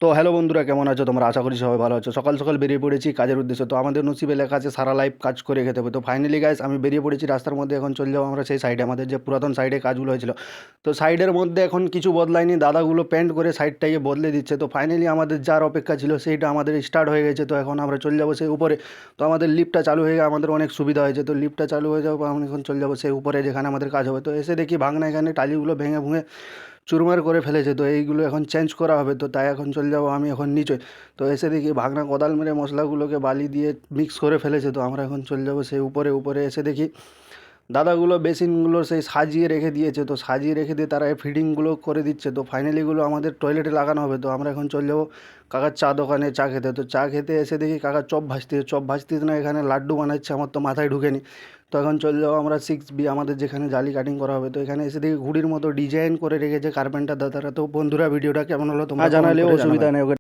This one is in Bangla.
তো হ্যালো বন্ধুরা, কেমন আছো তোমরা? আশা করি সবাই ভালো আছো। সকাল সকাল বেরিয়ে পড়েছি কাজের উদ্দেশ্যে। তো আমাদের নসিবে লেখা আছে সারা লাইফ কাজ করে খেতে হবে। তো ফাইনালি গাইস আমি বেরিয়ে পড়েছি রাস্তার মধ্যে। এখন চলে যাবো আমরা সেই সাইডে, আমাদের যে পুরাতন সাইডে কাজগুলো হয়েছিল। তো সাইডের মধ্যে এখন কিছু বদলায়নি, দাদাগুলো পেন্ট করে সাইডটাকে বদলে দিচ্ছে। তো ফাইনালি আমাদের যার অপেক্ষা ছিল সেইটা আমাদের স্টার্ট হয়ে গেছে। তো এখন আমরা চলে যাবো সেই উপরে। তো আমাদের লিফটটা চালু হয়ে গেলে আমাদের অনেক সুবিধা হয়েছে। তো লিফটটা চালু হয়ে যাবো, আমরা এখন চলে যাবো সেই উপরে যেখানে আমাদের কাজ হবে। তো এসে দেখি ভাঙনা এখানে টালিগুলো ভেঙে ভুঙে চুরমার করে ফেলেছে। তো এইগুলো এখন চেঞ্জ করা হবে। তো তাই এখন চলে যাবো আমি এখন নিচে। তো এসে দেখি ভাগনা কোদাল মেরে মশলাগুলোকে বালি দিয়ে মিক্স করে ফেলেছে। তো আমরা এখন চলে যাবো সেই উপরে। উপরে এসে দেখি দাদাগুলো বেসিনগুলো সেই সাজিয়ে রেখে দিয়েছে। তো সাজিয়ে রেখে দিয়ে তারা এই ফিডিংগুলো করে দিচ্ছে। তো ফাইনালি এগুলো আমাদের টয়লেটে লাগানো হবে। তো আমরা এখন চলে যাবো কাকার চা দোকানে চা খেতে। তো চা খেতে এসে দেখি কাকার চপ ভাজতেছে না, এখানে লাড্ডু বানাচ্ছে। আমার তো মাথায় ঢুকেনি। তো এখন চলে যাবো আমরা 6B, আমাদের যেখানে জালি কাটিং করা হবে। তো এখানে এসে দেখি ঘুড়ির মতো ডিজাইন করে রেখেছে কার্পেন্টার দাদারা। তো বন্ধুরা, ভিডিওটা কেমন হলো তোমরা জানালে, অসুবিধা নেই।